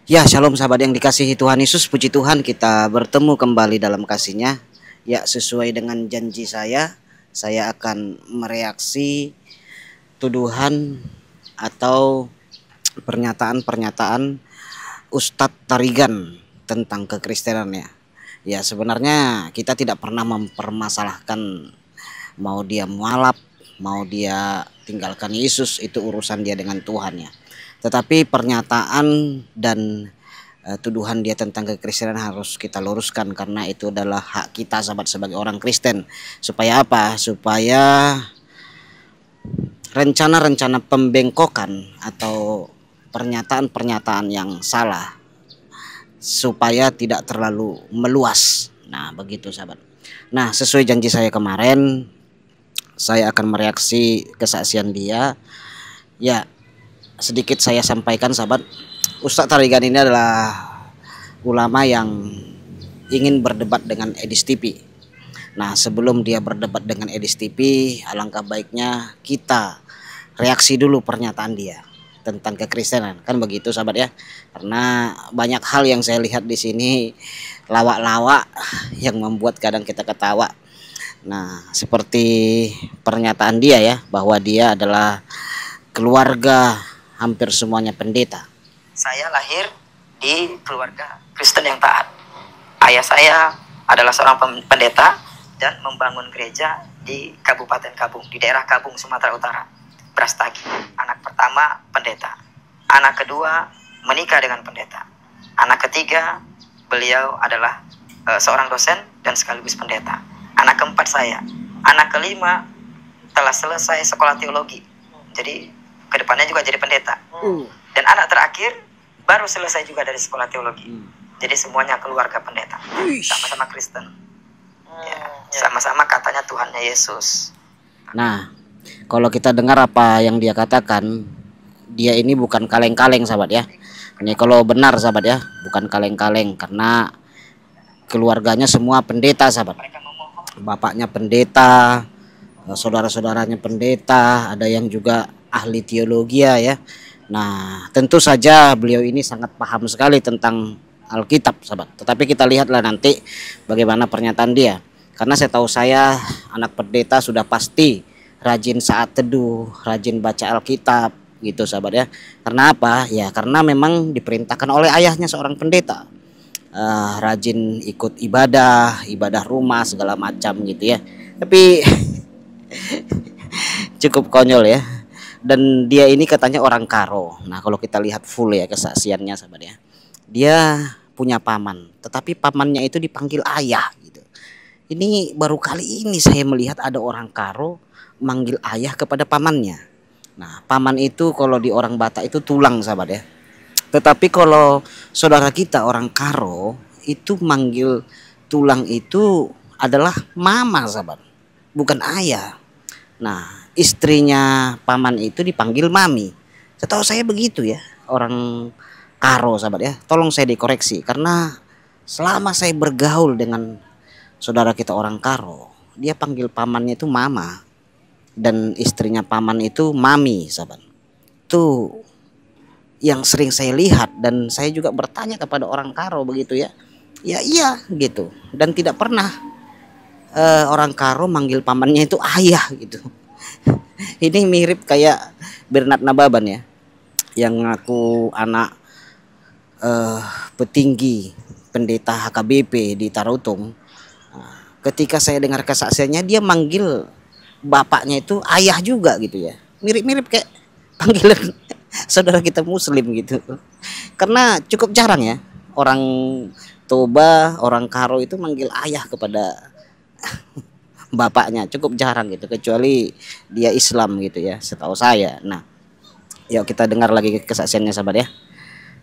Ya, shalom sahabat yang dikasihi Tuhan Yesus, puji Tuhan kita bertemu kembali dalam kasih-Nya. Ya, sesuai dengan janji saya akan mereaksi tuduhan atau pernyataan-pernyataan Ustadz Tarigan tentang kekristenan ya. Ya, sebenarnya kita tidak pernah mempermasalahkan mau dia mualaf, mau dia tinggalkan Yesus, itu urusan dia dengan Tuhan ya. Tetapi pernyataan dan tuduhan dia tentang kekristenan harus kita luruskan karena itu adalah hak kita sahabat sebagai orang Kristen. Supaya apa? Supaya rencana-rencana pembengkokan atau pernyataan-pernyataan yang salah supaya tidak terlalu meluas. Nah, begitu sahabat. Nah, sesuai janji saya kemarin, saya akan mereaksi kesaksian dia. Ya, sedikit saya sampaikan sahabat. Ustadz Tarigan ini adalah ulama yang ingin berdebat dengan Edis TV. Nah, sebelum dia berdebat dengan Edis TV, alangkah baiknya kita reaksi dulu pernyataan dia tentang kekristenan, kan begitu sahabat ya. Karena banyak hal yang saya lihat di sini lawak-lawak yang membuat kadang kita ketawa. Nah, seperti pernyataan dia ya, bahwa dia adalah keluarga hampir semuanya pendeta. Saya lahir di keluarga Kristen yang taat. Ayah saya adalah seorang pendeta dan membangun gereja di Kabupaten Kabung, di daerah Kabung, Sumatera Utara, Brastagi. Anak pertama pendeta, anak kedua menikah dengan pendeta, anak ketiga beliau adalah seorang dosen dan sekaligus pendeta. Anak keempat saya, anak kelima telah selesai sekolah teologi, jadi kedepannya juga jadi pendeta. Dan anak terakhir baru selesai juga dari sekolah teologi. Jadi semuanya keluarga pendeta, sama-sama Kristen. Ya, sama-sama katanya Tuhannya Yesus. Nah, kalau kita dengar apa yang dia katakan, dia ini bukan kaleng-kaleng sahabat ya. Ini kalau benar sahabat ya, bukan kaleng-kaleng, karena keluarganya semua pendeta sahabat. Bapaknya pendeta, saudara-saudaranya pendeta, ada yang juga ahli teologi ya. Nah, tentu saja beliau ini sangat paham sekali tentang Alkitab sahabat. Tetapi kita lihatlah nanti bagaimana pernyataan dia. Karena saya anak pendeta sudah pasti rajin saat teduh, rajin baca Alkitab gitu sahabat ya. Karena apa? Ya karena memang diperintahkan oleh ayahnya seorang pendeta. Rajin ikut ibadah rumah segala macam gitu ya. Tapi cukup konyol ya. Dan dia ini katanya orang Karo. Nah, kalau kita lihat full ya kesaksiannya sahabat ya, dia punya paman, tetapi pamannya itu dipanggil ayah gitu. Ini baru kali ini saya melihat ada orang Karo manggil ayah kepada pamannya. Nah, paman itu kalau di orang Batak itu tulang sahabat ya. Tetapi kalau saudara kita orang Karo itu manggil tulang itu adalah mama sahabat, bukan ayah. Nah, istrinya paman itu dipanggil mami. Setahu saya begitu ya, orang Karo sahabat ya. Tolong saya dikoreksi karena selama saya bergaul dengan saudara kita orang Karo, dia panggil pamannya itu mama dan istrinya paman itu mami sahabat. Itu yang sering saya lihat dan saya juga bertanya kepada orang Karo begitu ya. Ya iya gitu, dan tidak pernah orang Karo manggil pamannya itu ayah gitu. Ini mirip kayak Bernard Nababan ya, yang ngaku anak petinggi pendeta HKBP di Tarutung. Ketika saya dengar kesaksiannya, dia manggil bapaknya itu ayah juga gitu ya. Mirip-mirip kayak panggilan saudara kita Muslim gitu. Karena cukup jarang ya orang Toba, orang Karo itu manggil ayah kepada bapaknya, cukup jarang gitu, kecuali dia Islam gitu ya, setahu saya. Nah, yuk kita dengar lagi kesaksiannya sahabat ya,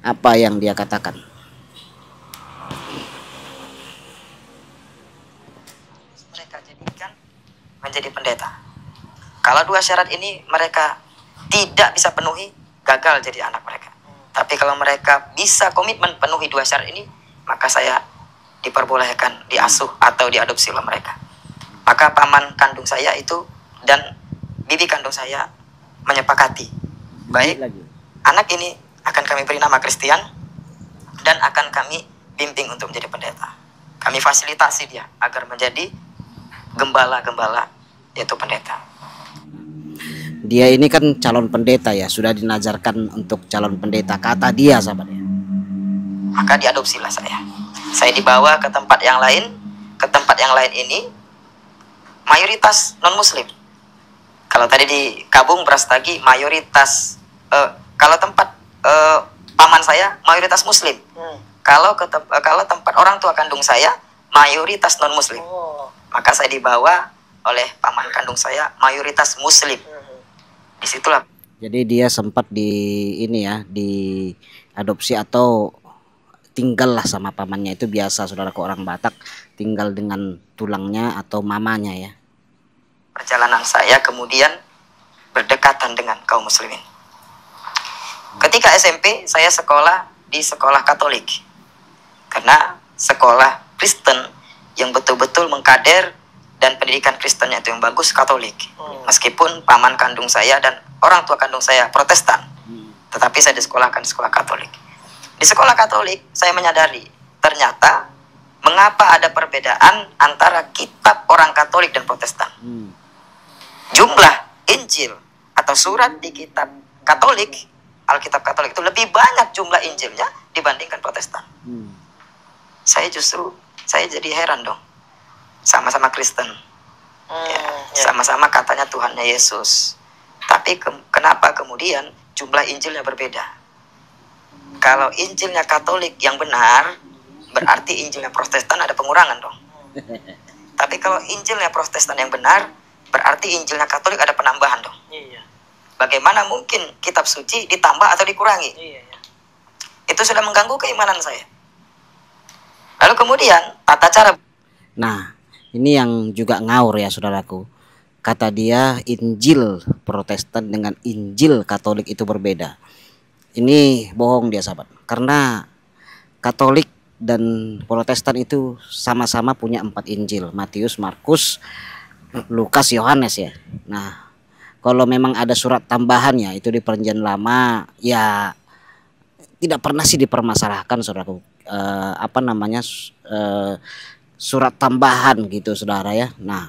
apa yang dia katakan. Mereka jadikan menjadi pendeta. Kalau dua syarat ini mereka tidak bisa penuhi, gagal jadi anak mereka. Tapi kalau mereka bisa komitmen penuhi dua syarat ini, maka saya diperbolehkan diasuh atau diadopsi oleh mereka. Maka paman kandung saya itu dan bibi kandung saya menyepakati, baik anak ini akan kami beri nama Christian, dan akan kami bimbing untuk menjadi pendeta. Kami fasilitasi dia agar menjadi gembala-gembala, yaitu pendeta. Dia ini kan calon pendeta ya, sudah dinajarkan untuk calon pendeta, kata dia sahabat ya. Maka diadopsilah saya. Saya dibawa ke tempat yang lain. Ke tempat yang lain ini mayoritas non muslim. Kalau tadi di Kabung Brastagi mayoritas, kalau tempat paman saya mayoritas muslim. Kalau tempat orang tua kandung saya mayoritas non muslim. Maka saya dibawa oleh paman kandung saya mayoritas muslim. Disitulah. Jadi dia sempat di ini ya, diadopsi atau tinggallah sama pamannya. Itu biasa saudaraku, orang Batak tinggal dengan tulangnya atau mamanya ya. Perjalanan saya kemudian berdekatan dengan kaum muslimin. Ketika SMP saya sekolah di sekolah Katolik. Karena sekolah Kristen yang betul-betul mengkader dan pendidikan Kristennya itu yang bagus Katolik. Meskipun paman kandung saya dan orang tua kandung saya Protestan, tetapi saya disekolahkan di sekolah Katolik. Di sekolah Katolik saya menyadari ternyata mengapa ada perbedaan antara kitab orang Katolik dan Protestan. Jumlah Injil atau surat di kitab Katolik, Alkitab Katolik itu lebih banyak jumlah Injilnya dibandingkan Protestan. Saya jadi heran dong. Sama-sama Kristen, sama-sama katanya Tuhannya Yesus, tapi kenapa kemudian jumlah Injilnya berbeda? Kalau Injilnya Katolik yang benar, berarti Injilnya Protestan ada pengurangan dong. Tapi kalau Injilnya Protestan yang benar, berarti Injilnya Katolik ada penambahan dong. Bagaimana mungkin kitab suci ditambah atau dikurangi? Itu sudah mengganggu keimanan saya. Lalu kemudian tata cara. Nah, ini yang juga ngaur ya saudaraku. Kata dia Injil Protestan dengan Injil Katolik itu berbeda. Ini bohong dia sahabat. Karena Katolik dan Protestan itu sama-sama punya 4 Injil. Matius, Markus, Lukas, Yohanes ya. Nah, kalau memang ada surat tambahannya itu di Perjanjian Lama ya tidak pernah sih dipermasalahkan saudaraku. Surat tambahan gitu saudara ya. Nah,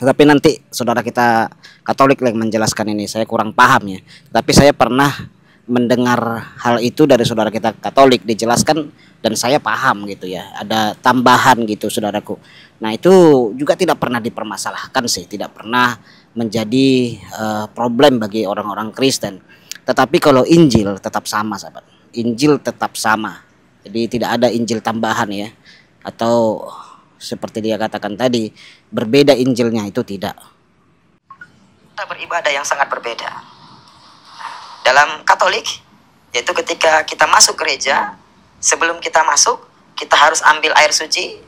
tetapi nanti saudara kita Katolik yang menjelaskan ini, saya kurang paham ya. Tapi saya pernah mendengar hal itu dari saudara kita Katolik dijelaskan dan saya paham gitu ya. Ada tambahan gitu saudaraku. Nah, itu juga tidak pernah dipermasalahkan sih, tidak pernah menjadi problem bagi orang-orang Kristen. Tetapi kalau Injil tetap sama sahabat. Injil tetap sama. Jadi tidak ada Injil tambahan ya. Atau seperti dia katakan tadi, berbeda Injilnya, itu tidak. Kita beribadah yang sangat berbeda. Dalam Katolik, yaitu ketika kita masuk gereja, sebelum kita masuk, kita harus ambil air suci.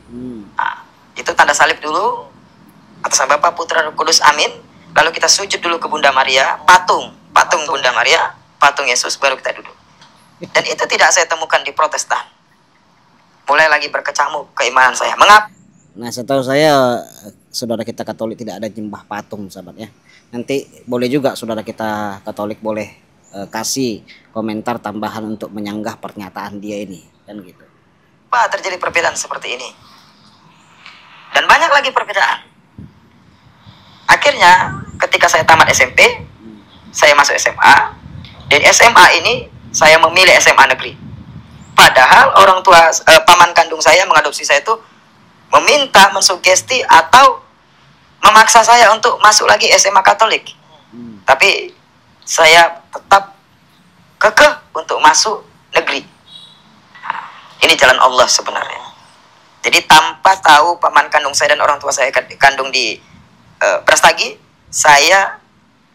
Nah, itu tanda salib dulu, atas nama Bapa, Putra, Roh Kudus, amin. Lalu kita sujud dulu ke Bunda Maria, patung Bunda Maria, patung Yesus, baru kita duduk. Dan itu tidak saya temukan di Protestan. Mulai lagi berkecamuk keimanan saya. Mengapa? Nah, setahu saya saudara kita Katolik tidak ada nyembah patung sahabat ya. Nanti boleh juga saudara kita Katolik boleh kasih komentar tambahan untuk menyanggah pernyataan dia ini kan gitu. Apa terjadi perbedaan seperti ini? Dan banyak lagi perbedaan. Akhirnya ketika saya tamat SMP, saya masuk SMA. Dan SMA ini saya memilih SMA negeri. Padahal orang tua paman kandung saya mengadopsi saya itu meminta, mensugesti atau memaksa saya untuk masuk lagi SMA Katolik. Tapi saya tetap kekeh untuk masuk negeri. Ini jalan Allah sebenarnya. Jadi tanpa tahu paman kandung saya dan orang tua saya kandung di Brastagi, saya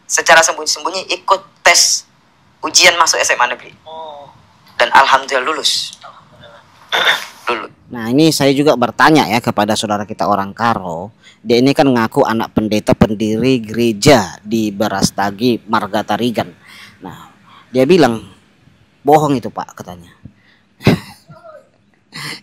secara sembunyi-sembunyi ikut tes ujian masuk SMA negeri. Dan alhamdulillah lulus. Nah, ini saya juga bertanya ya kepada saudara kita orang Karo. Dia ini kan ngaku anak pendeta pendiri gereja di Brastagi, Margatarigan. Nah, dia bilang bohong itu Pak katanya.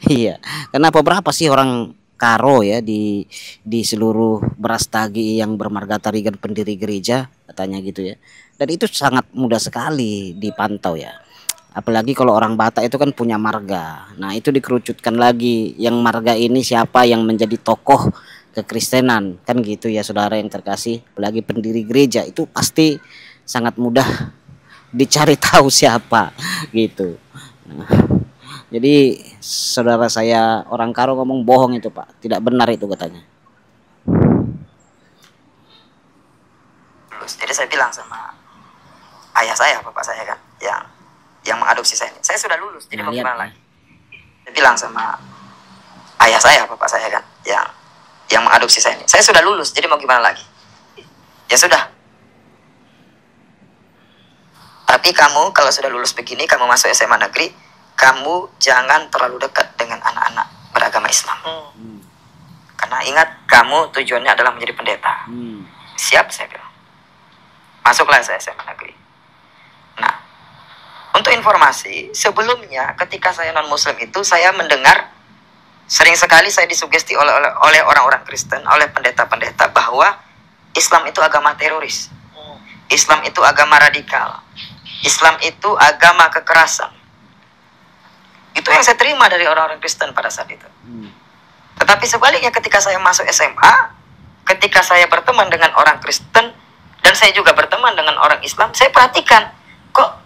Iya, kenapa berapa sih orang Karo ya di seluruh Brastagi yang bermargatarigan pendiri gereja katanya gitu ya. Dan itu sangat mudah sekali dipantau ya. Apalagi kalau orang Batak itu kan punya marga. Nah, itu dikerucutkan lagi. Yang marga ini siapa yang menjadi tokoh kekristenan. Kan gitu ya saudara yang terkasih. Apalagi pendiri gereja itu pasti sangat mudah dicari tahu siapa gitu. Nah, jadi saudara saya orang Karo ngomong bohong itu Pak. Tidak benar itu katanya. Jadi saya bilang sama ayah saya, bapak saya kan, yang mengadopsi saya ini, saya sudah lulus, jadi Nah, mau lihat, gimana lagi? Saya bilang sama ayah saya, bapak saya kan, yang mengadopsi saya ini, saya sudah lulus, jadi mau gimana lagi? Ya sudah. Tapi kamu kalau sudah lulus begini, kamu masuk SMA negeri, kamu jangan terlalu dekat dengan anak-anak beragama Islam. Karena ingat, kamu tujuannya adalah menjadi pendeta. Siap, saya bilang. Masuklah saya SMA negeri. Nah, untuk informasi, sebelumnya ketika saya non-muslim itu, saya mendengar, sering sekali saya disugesti oleh orang-orang Kristen, oleh pendeta-pendeta, bahwa Islam itu agama teroris. Islam itu agama radikal. Islam itu agama kekerasan. Itu yang saya terima dari orang-orang Kristen pada saat itu. Tetapi sebaliknya ketika saya masuk SMA, ketika saya berteman dengan orang Kristen, dan saya juga berteman dengan orang Islam, saya perhatikan, kok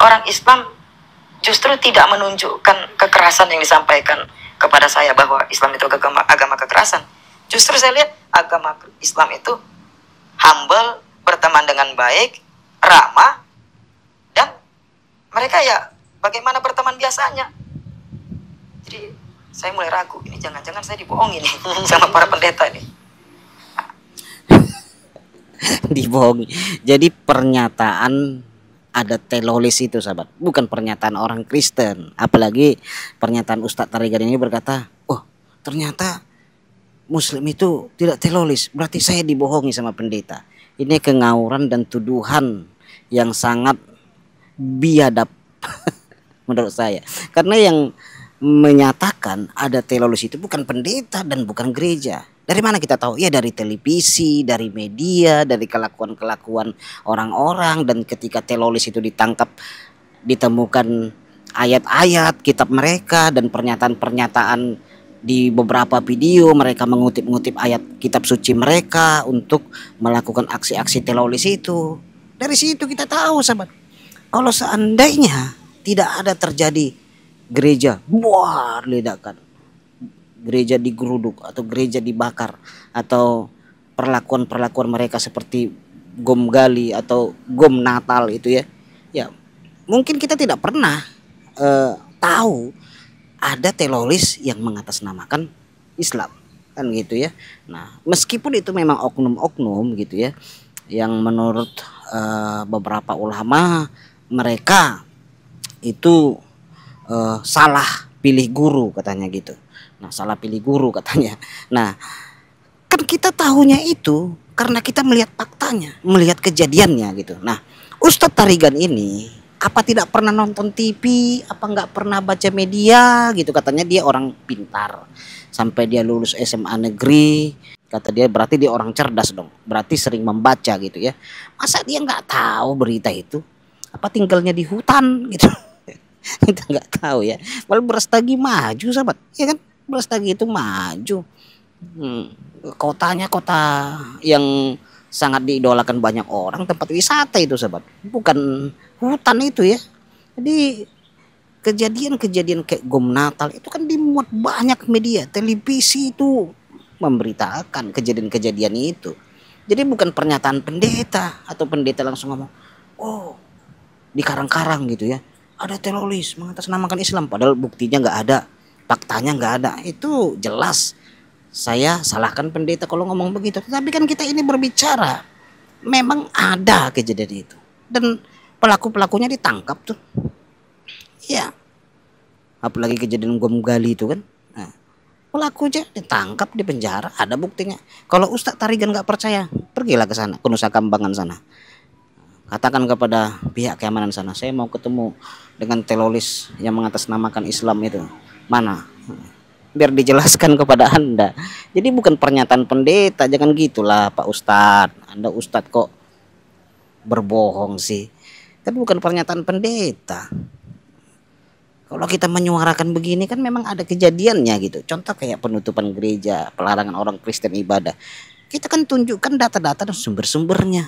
orang Islam justru tidak menunjukkan kekerasan yang disampaikan kepada saya bahwa Islam itu agama kekerasan. Justru saya lihat agama Islam itu humble, berteman dengan baik, ramah, dan mereka ya bagaimana berteman biasanya. Jadi saya mulai ragu, ini jangan-jangan saya dibohongin nih sama para pendeta ini. Dibohongi. Jadi pernyataan ada telolis itu sahabat, bukan pernyataan orang Kristen. Apalagi pernyataan Ustadz Tarigan ini berkata, oh ternyata Muslim itu tidak telolis, berarti saya dibohongi sama pendeta. Ini kengawuran dan tuduhan yang sangat biadab menurut saya. Karena yang menyatakan ada telolis itu bukan pendeta dan bukan gereja. Dari mana kita tahu? Ya dari televisi, dari media, dari kelakuan-kelakuan orang-orang. Dan ketika telolis itu ditangkap, ditemukan ayat-ayat kitab mereka dan pernyataan-pernyataan di beberapa video mereka mengutip-ngutip ayat kitab suci mereka untuk melakukan aksi-aksi telolis itu. Dari situ kita tahu sahabat, kalau seandainya tidak ada terjadi gereja buar ledakan, gereja digeruduk atau gereja dibakar, atau perlakuan-perlakuan mereka seperti bom gali atau bom Natal itu ya, ya mungkin kita tidak pernah tahu ada teroris yang mengatasnamakan Islam kan gitu ya. Nah meskipun itu memang oknum-oknum gitu ya, yang menurut beberapa ulama mereka itu salah pilih guru katanya gitu. Nah salah pilih guru katanya. Nah kan kita tahunya itu karena kita melihat faktanya, melihat kejadiannya gitu. Nah Ustadz Tarigan ini apa tidak pernah nonton TV, apa nggak pernah baca media gitu. Katanya dia orang pintar, sampai dia lulus SMA negeri. Kata dia berarti dia orang cerdas dong, berarti sering membaca gitu ya. Masa dia nggak tahu berita itu? Apa tinggalnya di hutan gitu? Kita nggak tahu ya. Malah Brastagi maju sahabat, ya kan? Brastagi itu maju. Kotanya kota yang sangat diidolakan banyak orang, tempat wisata itu sahabat, bukan hutan itu ya. Jadi kejadian-kejadian kayak bom Natal itu kan dimuat banyak media, televisi itu memberitakan kejadian-kejadian itu. Jadi bukan pernyataan pendeta atau pendeta langsung ngomong, oh di karang-karang gitu ya, ada teroris mengatasnamakan Islam, padahal buktinya nggak ada, faktanya nggak ada. Itu jelas saya salahkan pendeta kalau ngomong begitu. Tetapi kan kita ini berbicara memang ada kejadian itu dan pelaku-pelakunya ditangkap tuh ya. Apalagi kejadian bom gali itu kan, nah, pelakunya ditangkap, di penjara, ada buktinya. Kalau Ustadz Tarigan nggak percaya, pergilah ke sana, ke Nusa Kambangan sana, katakan kepada pihak keamanan sana, saya mau ketemu dengan teroris yang mengatasnamakan Islam itu, mana, biar dijelaskan kepada Anda. Jadi bukan pernyataan pendeta, jangan gitulah Pak Ustadz. Anda Ustadz kok berbohong sih, kan bukan pernyataan pendeta. Kalau kita menyuarakan begini kan memang ada kejadiannya gitu. Contoh kayak penutupan gereja, pelarangan orang Kristen ibadah. Kita kan tunjukkan data-data dan sumber-sumbernya.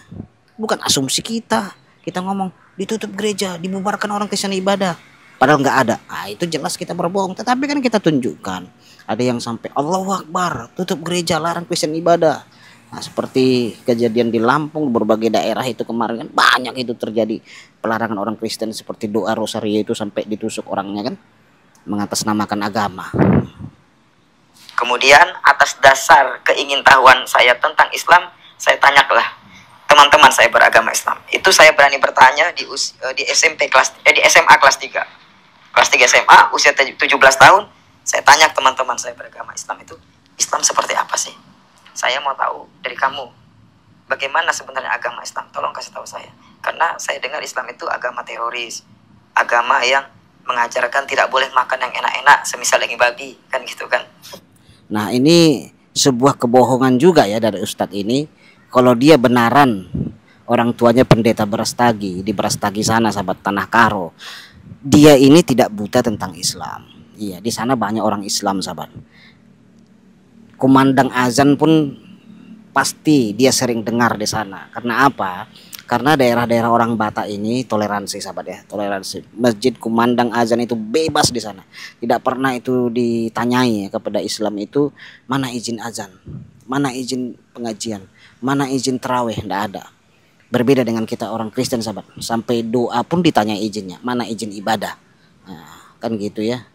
Bukan asumsi kita. Kita ngomong ditutup gereja, dibubarkan orang Kristen ibadah. Padahal nggak ada. Nah, itu jelas kita berbohong. Tetapi kan kita tunjukkan. Ada yang sampai Allahu Akbar, tutup gereja, larang Kristen ibadah. Nah, seperti kejadian di Lampung, berbagai daerah itu kemarin kan banyak itu terjadi pelarangan orang Kristen, seperti doa rosario itu sampai ditusuk orangnya kan, mengatasnamakan agama. Kemudian atas dasar keingintahuan saya tentang Islam, saya tanyalah teman-teman saya beragama Islam. Itu saya berani bertanya di SMP di SMA kelas 3. Kelas 3 SMA, usia 17 tahun, saya tanya teman-teman saya beragama Islam itu, Islam seperti apa sih? Saya mau tahu dari kamu, bagaimana sebenarnya agama Islam? Tolong kasih tahu saya. Karena saya dengar Islam itu agama teroris, agama yang mengajarkan tidak boleh makan yang enak-enak, semisal daging babi, kan gitu kan. Nah, ini sebuah kebohongan juga ya dari Ustadz ini. Kalau dia benaran orang tuanya pendeta Brastagi di Brastagi sana, sahabat, Tanah Karo, dia ini tidak buta tentang Islam. Iya, di sana banyak orang Islam, sahabat. Kumandang azan pun pasti dia sering dengar di sana. Karena apa? Karena daerah-daerah orang Batak ini toleransi, sahabat ya, toleransi. Masjid kumandang azan itu bebas di sana. Tidak pernah itu ditanyai ya, kepada Islam itu mana izin azan, mana izin pengajian, mana izin terawih, tidak ada. Berbeda dengan kita orang Kristen, sahabat. Sampai doa pun ditanya izinnya, mana izin ibadah. Nah, kan gitu ya.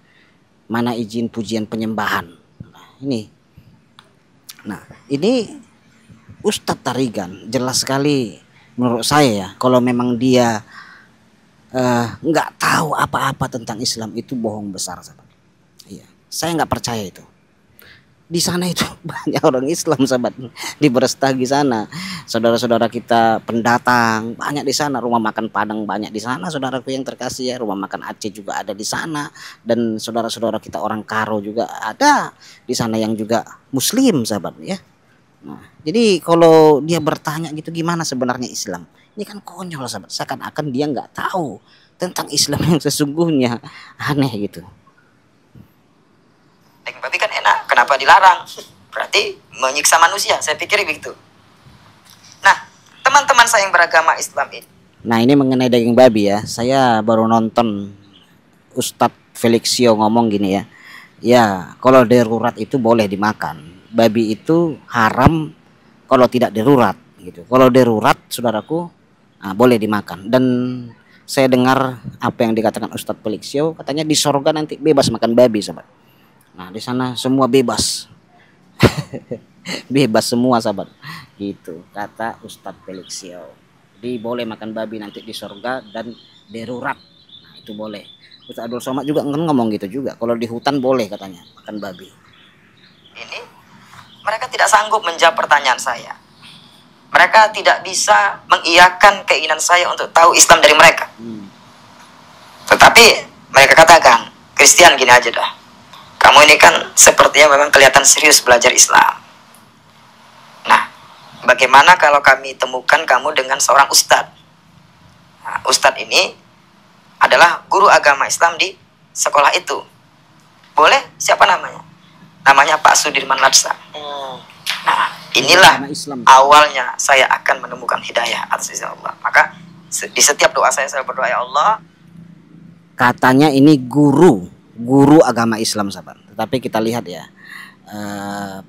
Mana izin pujian penyembahan. Nah, ini Ustadz Tarigan jelas sekali menurut saya ya, kalau memang dia nggak tahu apa-apa tentang Islam itu bohong besar, sahabat. Iya, saya nggak percaya itu. Di sana itu banyak orang Islam, sahabat, di Brastagi sana. Saudara-saudara kita pendatang banyak di sana, rumah makan Padang banyak di sana, saudaraku yang terkasih ya, rumah makan Aceh juga ada di sana, dan saudara-saudara kita orang Karo juga ada di sana yang juga Muslim, sahabat ya. Nah, jadi kalau dia bertanya gitu gimana sebenarnya Islam, ini kan konyol, sahabat. Seakan-akan dia nggak tahu tentang Islam yang sesungguhnya, aneh gitu. Daging babi kan enak, kenapa dilarang? Berarti menyiksa manusia, saya pikir begitu. Nah, teman-teman saya yang beragama Islam ini. Nah, ini mengenai daging babi ya, saya baru nonton Ustadz Felixio ngomong gini ya. Ya, kalau darurat itu boleh dimakan. Babi itu haram kalau tidak darurat gitu. Kalau darurat, saudaraku, boleh dimakan. Dan saya dengar apa yang dikatakan Ustadz Felixio, katanya di sorga nanti bebas makan babi, sahabat. Nah, di sana semua bebas. Bebas semua, sahabat. Gitu kata Ustadz Felixio. Jadi boleh makan babi nanti di sorga dan darurat. Nah, itu boleh. Ustadz Abdul Somad juga ngomong gitu juga. Kalau di hutan boleh katanya makan babi. Ini mereka tidak sanggup menjawab pertanyaan saya. Mereka tidak bisa mengiyakan keinginan saya untuk tahu Islam dari mereka. Tetapi mereka katakan, Kristen gini aja dah. Kamu ini kan sepertinya memang kelihatan serius belajar Islam. Nah, bagaimana kalau kami temukan kamu dengan seorang ustadz? Nah, ustadz ini adalah guru agama Islam di sekolah itu. Boleh? Siapa namanya? Namanya Pak Sudirman Latsa. Nah, inilah awalnya saya akan menemukan hidayah atas izin Allah. Maka di setiap doa saya berdoa, ya Allah. Katanya ini guru agama Islam, sahabat. Tetapi kita lihat ya,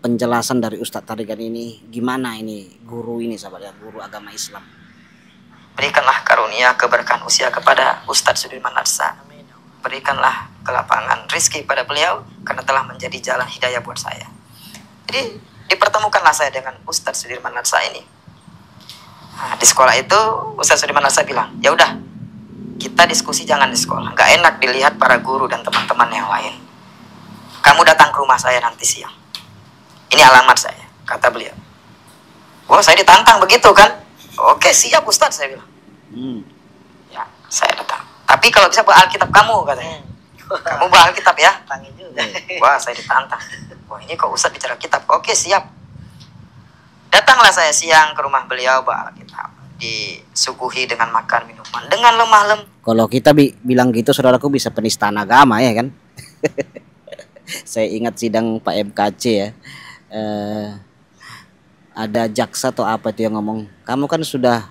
penjelasan dari Ustadz Tarigan ini gimana ini guru ini, sahabat ya, guru agama Islam. Berikanlah karunia keberkahan usia kepada Ustadz Sudirman Latsa. Berikanlah kelapangan rizki pada beliau karena telah menjadi jalan hidayah buat saya. Jadi dipertemukanlah saya dengan Ustadz Sudirman Latsa ini. Nah, di sekolah itu Ustadz Sudirman Latsa bilang, ya udah, kita diskusi jangan di sekolah. Nggak enak dilihat para guru dan teman-teman yang lain. Kamu datang ke rumah saya nanti siang. Ini alamat saya, kata beliau. Wah, saya ditantang begitu kan? Oke, siap Ustadz, saya bilang. Ya, saya datang. Tapi kalau bisa bawa Alkitab kamu, katanya. Kamu bawa Alkitab ya? Wah, saya ditantang. Wah, ini kok Ustadz bicara kitab. Oke, siap. Datanglah saya siang ke rumah beliau bawa Alkitab. disuguhi dengan makan minuman dengan lemah lembut. Kalau kita bilang gitu saudaraku bisa penistaan agama ya kan. Saya ingat sidang Pak MKC ya. Ada jaksa atau apa itu yang ngomong, kamu kan sudah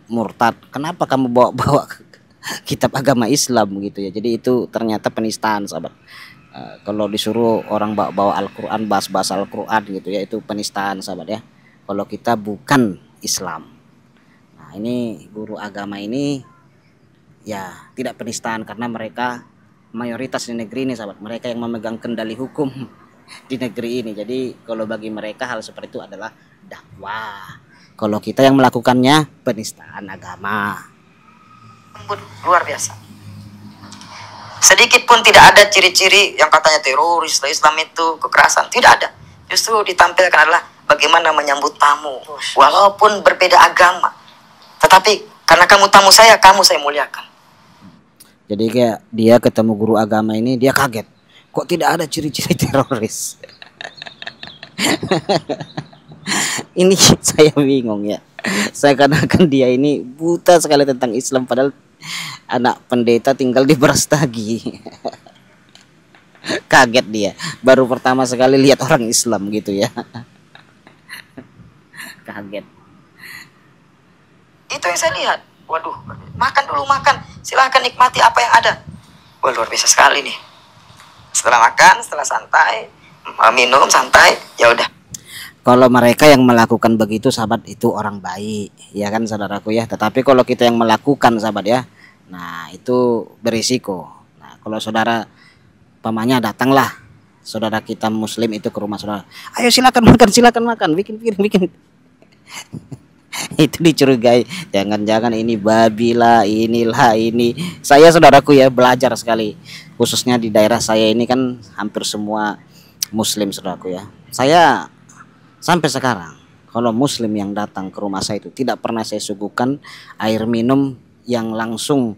murtad, kenapa kamu bawa-bawa kitab agama Islam gitu ya. Jadi itu ternyata penistaan sahabat. Kalau disuruh orang bawa Al-Quran, bahas-bahas Al-Quran gitu ya, itu penistaan sahabat ya. Kalau kita bukan Islam. Nah ini guru agama ini ya tidak penistaan karena mereka mayoritas di negeri ini sahabat. Mereka yang memegang kendali hukum di negeri ini. Jadi kalau bagi mereka hal seperti itu adalah dakwah. Kalau kita yang melakukannya penistaan agama. Luar biasa. Sedikit pun tidak ada ciri-ciri yang katanya teroris, Islam itu kekerasan, tidak ada. Justru ditampilkan adalah bagaimana menyambut tamu, walaupun berbeda agama. Tetapi karena kamu tamu saya muliakan. Jadi kayak dia ketemu guru agama ini, dia kaget. Kok tidak ada ciri-ciri teroris? Ini saya bingung ya. Saya kadang-kadang dia ini buta sekali tentang Islam, padahal anak pendeta tinggal di Brastagi. Kaget dia, baru pertama sekali lihat orang Islam gitu ya. Kaget. Itu yang saya lihat. Waduh, makan dulu, makan. Silahkan nikmati apa yang ada. Wah, luar biasa sekali nih. Setelah makan, setelah santai, minum santai, ya udah. Kalau mereka yang melakukan begitu sahabat, itu orang baik ya kan saudaraku ya. Tetapi kalau kita yang melakukan sahabat ya, nah itu berisiko. Nah kalau saudara pamannya datanglah saudara kita muslim itu ke rumah saudara, ayo silakan makan, bikin itu dicurigai, jangan-jangan ini babi lah, inilah ini. Saya saudaraku ya belajar sekali, khususnya di daerah saya ini kan hampir semua muslim saudaraku ya. Saya sampai sekarang kalau muslim yang datang ke rumah saya itu tidak pernah saya suguhkan air minum yang langsung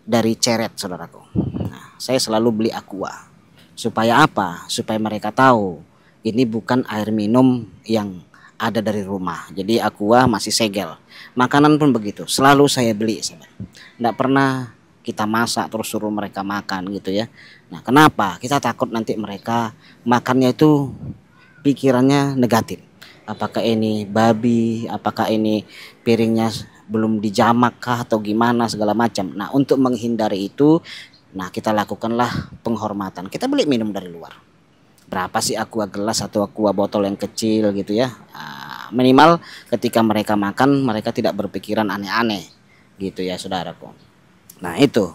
dari ceret saudaraku. Nah, saya selalu beli aqua. Supaya apa? Supaya mereka tahu ini bukan air minum yang ada dari rumah. Jadi aqua masih segel. Makanan pun begitu, selalu saya beli sahabat. Tidak pernah kita masak terus suruh mereka makan gitu ya. Nah kenapa? Kita takut nanti mereka makannya itu pikirannya negatif. Apakah ini babi, apakah ini piringnya belum dijamak kah atau gimana segala macam. Nah untuk menghindari itu, nah kita lakukanlah penghormatan. Kita beli minum dari luar. Berapa sih aqua gelas atau aqua botol yang kecil gitu ya. Nah, minimal ketika mereka makan mereka tidak berpikiran aneh-aneh gitu ya saudaraku. Nah itu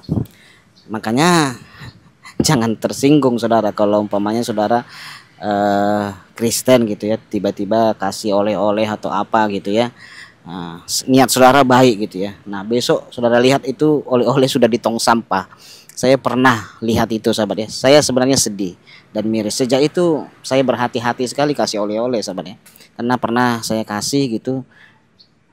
makanya jangan tersinggung saudara kalau umpamanya saudara Kristen gitu ya, tiba-tiba kasih oleh-oleh atau apa gitu ya. Nah, niat saudara baik gitu ya. Nah besok saudara lihat itu oleh-oleh sudah di tong sampah. Saya pernah lihat itu sahabat ya. Saya sebenarnya sedih dan miris. Sejak itu saya berhati-hati sekali kasih oleh-oleh sahabat ya. Karena pernah saya kasih gitu,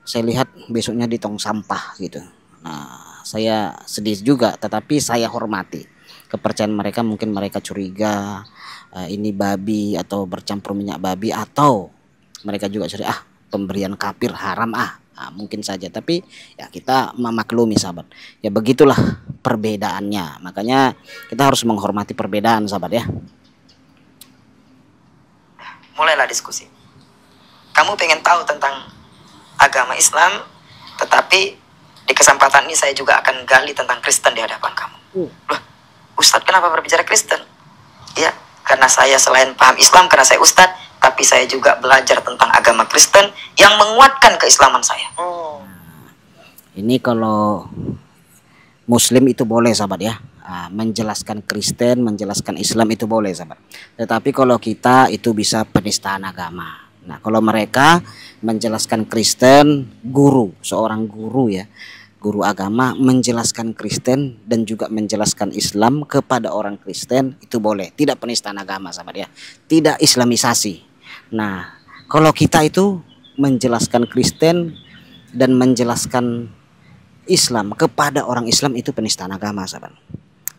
saya lihat besoknya di tong sampah gitu. Nah saya sedih juga, tetapi saya hormati kepercayaan mereka. Mungkin mereka curiga ini babi atau bercampur minyak babi, atau mereka juga curiga pemberian kafir haram mungkin saja. Tapi ya kita memaklumi sahabat ya, begitulah perbedaannya. Makanya kita harus menghormati perbedaan sahabat ya. Mulailah diskusi. Kamu pengen tahu tentang agama Islam, tetapi di kesempatan ini saya juga akan gali tentang Kristen di hadapan kamu. Loh, Ustadz kenapa berbicara Kristen? Ya, karena saya selain paham Islam, karena saya Ustadz, tapi saya juga belajar tentang agama Kristen yang menguatkan keislaman saya. Ini kalau Muslim itu boleh sahabat ya, menjelaskan Kristen, menjelaskan Islam itu boleh sahabat. Tetapi kalau kita itu bisa penistaan agama. Nah kalau mereka menjelaskan Kristen, seorang guru ya, guru agama menjelaskan Kristen dan juga menjelaskan Islam kepada orang Kristen, itu boleh, tidak penistaan agama sahabat ya, tidak islamisasi. Nah kalau kita itu menjelaskan Kristen dan menjelaskan Islam kepada orang Islam, itu penistaan agama sahabat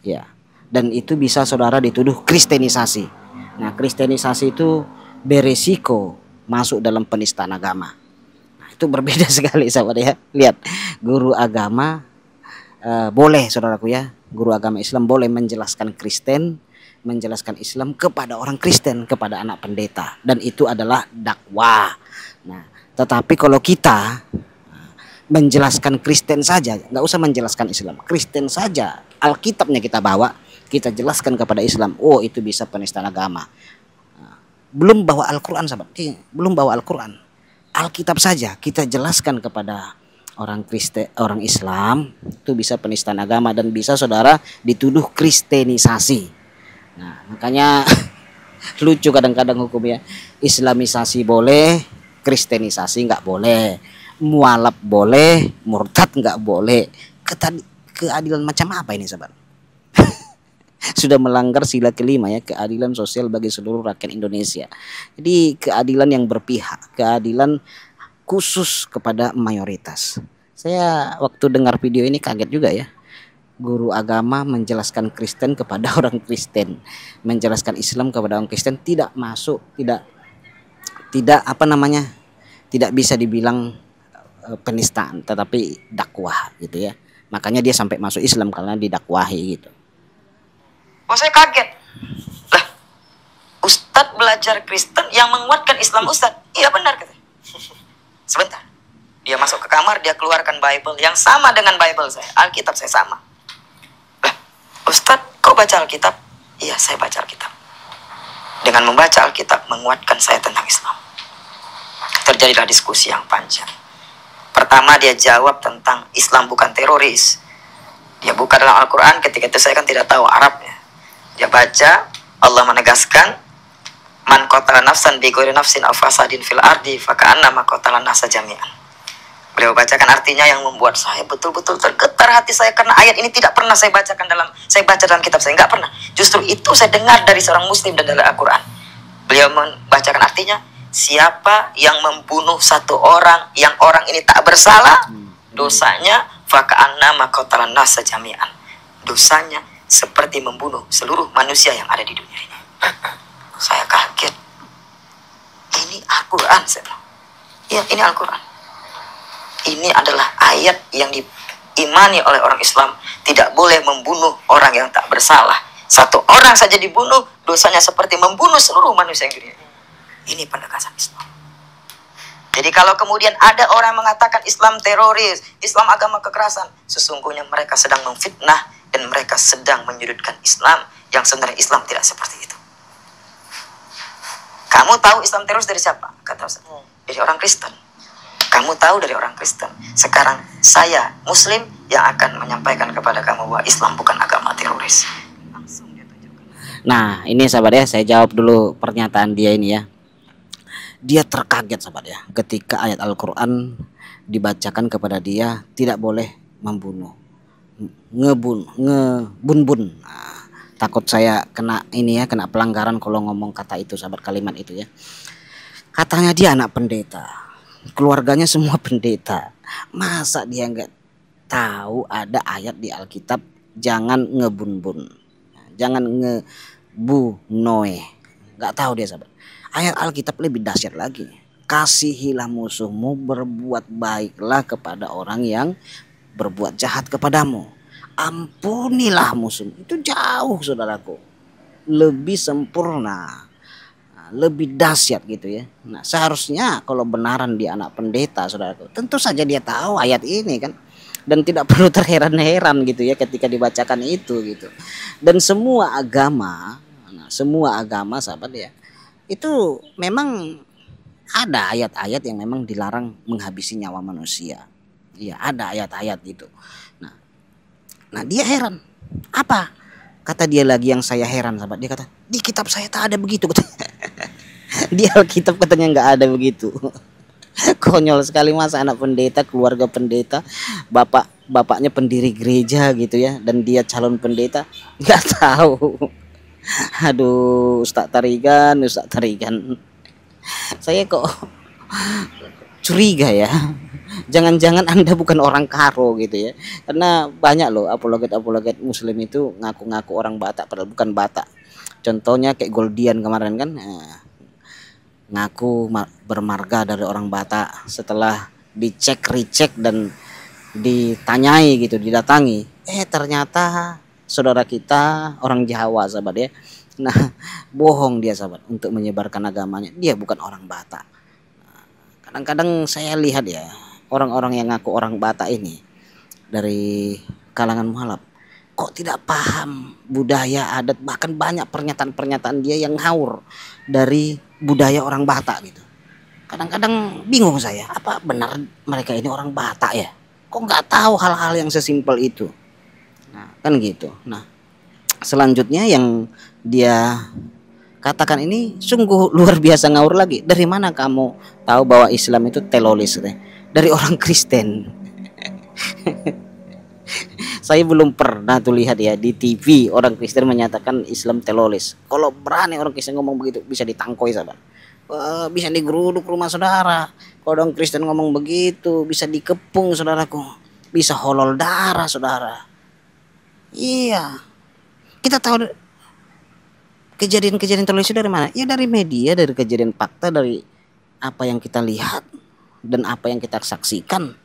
ya. Dan itu bisa saudara dituduh kristenisasi. Nah kristenisasi itu beresiko masuk dalam penistaan agama. Nah, Itu berbeda sekali sahabat ya. Lihat, guru agama boleh saudaraku ya, guru agama Islam boleh menjelaskan Kristen, menjelaskan Islam kepada orang Kristen, kepada anak pendeta, dan itu adalah dakwah. Nah, tetapi kalau kita menjelaskan Kristen saja, nggak usah menjelaskan Islam, Kristen saja, Alkitabnya kita bawa, kita jelaskan kepada Islam, oh itu bisa penistaan agama. Belum bawa Al-Quran sahabat, belum bawa Al-Quran, Alkitab saja kita jelaskan kepada orang Kristen, orang Islam, itu bisa penistaan agama dan bisa saudara dituduh kristenisasi. Nah makanya lucu kadang-kadang hukumnya, Islamisasi boleh, kristenisasi nggak boleh, mualaf boleh, murtad nggak boleh. Keadilan macam apa ini sahabat? Sudah melanggar sila kelima ya, keadilan sosial bagi seluruh rakyat Indonesia. Jadi keadilan yang berpihak, keadilan khusus kepada mayoritas. Saya waktu dengar video ini kaget juga ya. Guru agama menjelaskan Kristen kepada orang Kristen, menjelaskan Islam kepada orang Kristen, tidak masuk, tidak apa namanya, tidak bisa dibilang penistaan, tetapi dakwah gitu ya. Makanya dia sampai masuk Islam karena didakwahi gitu. Oh saya kaget. Lah, Ustadz belajar Kristen yang menguatkan Islam Ustadz. Iya benar kata. Sebentar. Dia masuk ke kamar, dia keluarkan Bible yang sama dengan Bible saya. Alkitab saya sama. Lah, Ustadz kau baca Alkitab? Iya saya baca Alkitab. Dengan membaca Alkitab menguatkan saya tentang Islam. Terjadilah diskusi yang panjang. Pertama dia jawab tentang Islam bukan teroris. Dia buka dalam Al-Quran, ketika itu saya kan tidak tahu Arabnya. Dia baca, Allah menegaskan, man qatala nafsan bi ghairi nafsin aw fasadin fil ardi faka'annama qatala nasa jami'an. Beliau bacakan artinya yang membuat saya betul-betul tergetar hati saya, karena ayat ini tidak pernah saya baca dalam kitab saya, enggak pernah. Justru itu saya dengar dari seorang muslim dan dari Al-Quran. Beliau membacakan artinya, siapa yang membunuh satu orang yang orang ini tak bersalah, dosanya faka'annama qatala nasa jami'an. Dosanya seperti membunuh seluruh manusia yang ada di dunia ini. Saya kaget. Ini Al-Quran. Ya, ini Al-Quran. Ini adalah ayat yang diimani oleh orang Islam. Tidak boleh membunuh orang yang tak bersalah. Satu orang saja dibunuh, dosanya seperti membunuh seluruh manusia yang di dunia ini. Ini pendekatan Islam. Jadi kalau kemudian ada orang mengatakan Islam teroris, Islam agama kekerasan, sesungguhnya mereka sedang memfitnah dan mereka sedang menyudutkan Islam, yang sebenarnya Islam tidak seperti itu. Kamu tahu Islam teroris dari siapa? Kata Ustaz. Dari orang Kristen. Kamu tahu dari orang Kristen. Sekarang saya Muslim yang akan menyampaikan kepada kamu bahwa Islam bukan agama teroris. Langsung dia tunjukkan. Nah ini sahabat ya, saya jawab dulu pernyataan dia ini ya. Dia terkaget sahabat ya, ketika ayat Al-Quran dibacakan kepada dia, tidak boleh membunuh, ngebun-bun. Nah, takut saya kena ini ya, kena pelanggaran kalau ngomong kata itu sahabat, kalimat itu ya. Katanya dia anak pendeta, keluarganya semua pendeta, masa dia nggak tahu ada ayat di Alkitab jangan ngebun-bun, jangan ngebunoe, nggak tahu dia sahabat. Ayat Alkitab lebih dahsyat lagi. Kasihilah musuhmu, berbuat baiklah kepada orang yang berbuat jahat kepadamu. Ampunilah musuhmu. Itu jauh saudaraku. Lebih sempurna. Lebih dahsyat gitu ya. Nah seharusnya kalau benaran dia anak pendeta saudaraku, tentu saja dia tahu ayat ini kan. Dan tidak perlu terheran-heran gitu ya ketika dibacakan itu gitu. Dan semua agama, sahabat ya, itu memang ada ayat-ayat yang memang dilarang menghabisi nyawa manusia. Iya, ada ayat-ayat gitu. Nah, dia heran. Apa? Kata dia lagi yang saya heran, sahabat. Dia kata, di kitab saya tak ada begitu. Di Alkitab katanya nggak ada begitu. Konyol sekali, masa anak pendeta, keluarga pendeta, bapaknya pendiri gereja gitu ya, dan dia calon pendeta, nggak tahu. Aduh, Ustaz Tarigan. Saya kok curiga ya. Jangan-jangan Anda bukan orang Karo gitu ya. Karena banyak loh apologet Muslim itu ngaku-ngaku orang Batak padahal bukan Batak. Contohnya kayak Goldian kemarin kan, ngaku bermarga dari orang Batak, setelah dicek, recheck dan ditanyai gitu, didatangi. Ternyata saudara kita orang Jawa sahabat ya. Nah, bohong dia sahabat untuk menyebarkan agamanya. Dia bukan orang Batak. Kadang-kadang saya lihat ya, orang-orang yang ngaku orang Batak ini dari kalangan mualaf kok tidak paham budaya adat, bahkan banyak pernyataan-pernyataan dia yang ngawur dari budaya orang Batak gitu. Kadang-kadang bingung saya, apa benar mereka ini orang Batak ya? Kok nggak tahu hal-hal yang sesimpel itu? Nah, kan gitu. Nah, selanjutnya yang dia katakan ini sungguh luar biasa ngawur lagi. Dari mana kamu tahu bahwa Islam itu telolis? Dari orang Kristen. Saya belum pernah tuh lihat ya di TV orang Kristen menyatakan Islam teroris. Kalau berani orang Kristen ngomong begitu bisa ditangkoi sahabat. Bisa digeruduk rumah saudara. Kalau orang Kristen ngomong begitu bisa dikepung saudaraku. Bisa holol darah saudara. Iya. Kita tahu kejadian-kejadian teroris dari mana? Ya dari media, dari kejadian fakta, dari apa yang kita lihat dan apa yang kita saksikan.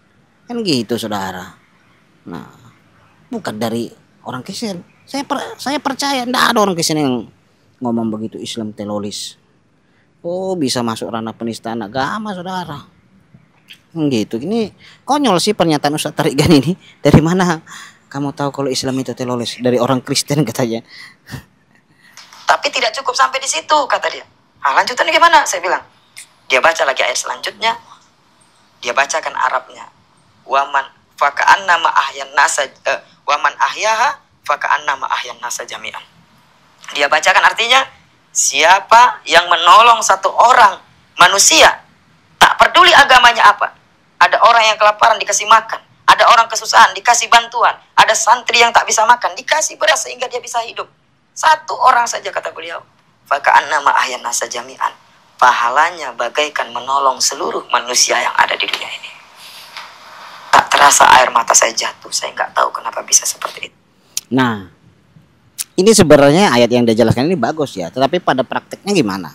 Kan gitu saudara. Nah, bukan dari orang Kristen. Saya percaya tidak ada orang Kristen yang ngomong begitu Islam teroris. Oh, bisa masuk ranah penistaan agama saudara. Gitu. Ini konyol sih pernyataan Ustaz Tarigan ini. Dari mana kamu tahu kalau Islam itu teroris? Dari orang Kristen katanya. Tapi tidak cukup sampai di situ kata dia. Lanjutannya gimana? Saya bilang. Dia baca lagi ayat selanjutnya. Dia bacakan Arabnya. Waman faka'annama ahyan nasa waman ahyaha faka'annama ahyan nasa jami'an. Dia bacakan artinya, siapa yang menolong satu orang manusia, tak peduli agamanya apa. Ada orang yang kelaparan dikasih makan, ada orang kesusahan dikasih bantuan, ada santri yang tak bisa makan dikasih beras sehingga dia bisa hidup. Satu orang saja kata beliau, faka'annama ahyan nasa jami'an. Pahalanya bagaikan menolong seluruh manusia yang ada di dunia ini. Tak terasa air mata saya jatuh. Saya nggak tahu kenapa bisa seperti itu. Nah, ini sebenarnya ayat yang dia jelaskan ini bagus ya. Tetapi pada prakteknya gimana?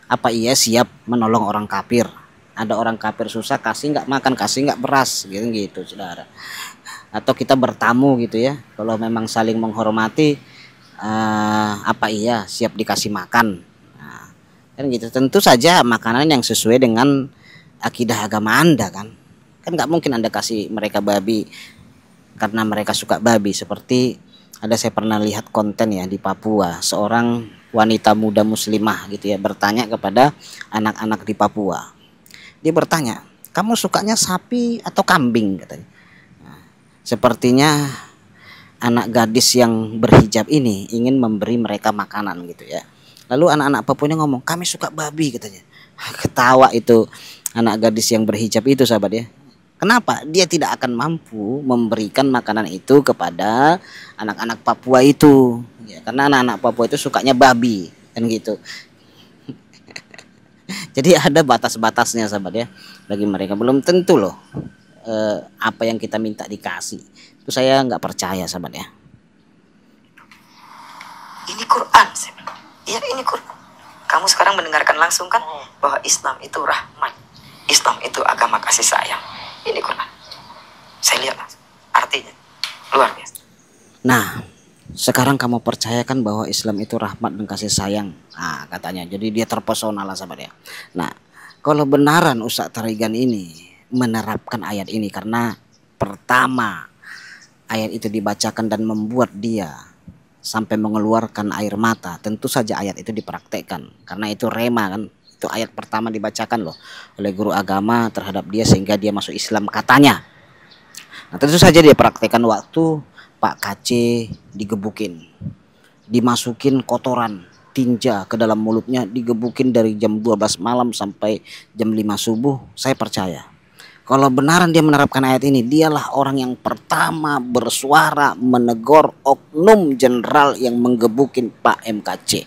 Apa ia siap menolong orang kafir? Ada orang kafir susah, kasih nggak makan, kasih nggak beras, gitu saudara. Atau kita bertamu gitu ya. Kalau memang saling menghormati, apa iya siap dikasih makan? Nah, kan gitu. Tentu saja makanan yang sesuai dengan akidah agama Anda kan. Kan nggak mungkin Anda kasih mereka babi karena mereka suka babi. Seperti saya pernah lihat konten ya di Papua, seorang wanita muda muslimah gitu ya bertanya kepada anak-anak di Papua. Dia bertanya, kamu sukanya sapi atau kambing katanya. Nah, sepertinya anak gadis yang berhijab ini ingin memberi mereka makanan gitu ya. Lalu anak-anak Papua ngomong, kami suka babi katanya. Ketawa itu anak gadis yang berhijab itu sahabat ya. Kenapa? Dia tidak akan mampu memberikan makanan itu kepada anak-anak Papua itu ya, karena anak-anak Papua itu sukanya babi kan gitu. Jadi ada batas-batasnya sahabat ya. Bagi mereka belum tentu loh apa yang kita minta dikasih. Itu saya nggak percaya sahabat ya. Ini Quran. Iya ini Quran. Kamu sekarang mendengarkan langsung kan bahwa Islam itu rahmat. Islam itu agama kasih sayang. Ini Quran. Saya lihat artinya luar biasa. Nah, sekarang kamu percayakan bahwa Islam itu rahmat dan kasih sayang. Nah, katanya. Jadi dia terpesona lah sahabat ya. Nah, kalau benaran Ustaz Tarigan ini menerapkan ayat ini karena pertama ayat itu dibacakan dan membuat dia sampai mengeluarkan air mata, tentu saja ayat itu dipraktekkan karena itu rema kan. Itu ayat pertama dibacakan loh oleh guru agama terhadap dia sehingga dia masuk Islam katanya. Nah, tentu saja dia praktekkan waktu Pak KC digebukin, dimasukin kotoran tinja ke dalam mulutnya, digebukin dari jam 12 malam sampai jam 5 subuh. Saya percaya kalau benaran dia menerapkan ayat ini, dialah orang yang pertama bersuara menegur oknum jenderal yang menggebukin Pak MKC.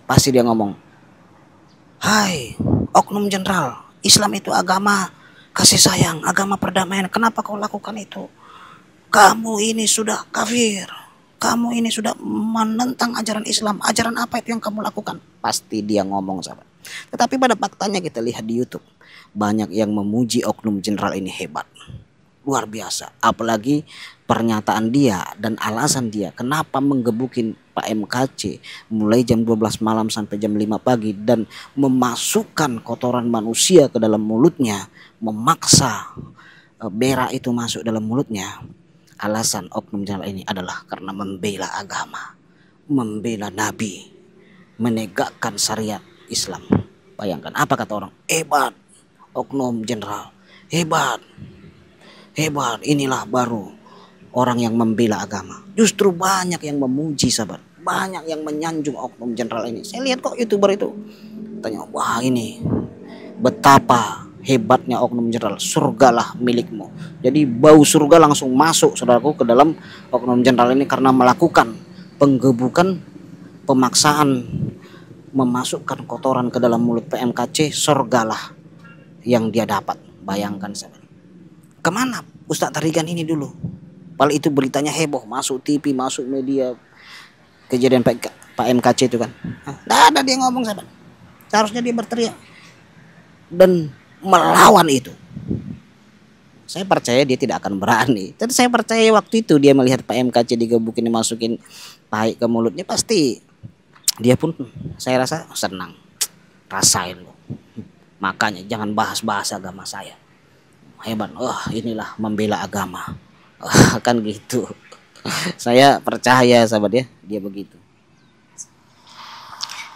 Pasti dia ngomong, hai oknum jenderal, Islam itu agama kasih sayang, agama perdamaian. Kenapa kau lakukan itu? Kamu ini sudah kafir. Kamu ini sudah menentang ajaran Islam. Ajaran apa itu yang kamu lakukan? Pasti dia ngomong sahabat. Tetapi pada faktanya kita lihat di YouTube, banyak yang memuji oknum jenderal ini hebat. Luar biasa. Apalagi pernyataan dia dan alasan dia kenapa menggebukin Pak MKC mulai jam 12 malam sampai jam 5 pagi dan memasukkan kotoran manusia ke dalam mulutnya, memaksa berak itu masuk dalam mulutnya. Alasan oknum jenderal ini adalah karena membela agama, membela Nabi, menegakkan syariat Islam. Bayangkan apa kata orang? Hebat oknum jenderal, hebat, hebat. Inilah baru orang yang membela agama. Justru banyak yang memuji, sahabat, banyak yang menyanjung oknum jenderal ini. Saya lihat kok YouTuber itu tanya, wah ini betapa hebatnya oknum jenderal, surgalah milikmu. Jadi bau surga langsung masuk, saudaraku, ke dalam oknum jenderal ini karena melakukan penggebukan, pemaksaan, memasukkan kotoran ke dalam mulut PMKC. Surgalah yang dia dapat. Bayangkan, sahabat. Kemana Ustadz Tarigan ini dulu? Padahal itu beritanya heboh, masuk TV, masuk media, kejadian Pak MKC itu kan. Nggak ada dia ngomong, sahabat. Seharusnya dia berteriak dan melawan itu. Saya percaya dia tidak akan berani. Tapi saya percaya waktu itu dia melihat Pak MKC digebukin, dimasukin tai ke mulutnya, pasti dia pun saya rasa senang. Rasain loh. Makanya jangan bahas-bahas agama saya. Hebat. Inilah membela agama. Kan gitu. Saya percaya, sahabat ya, dia begitu.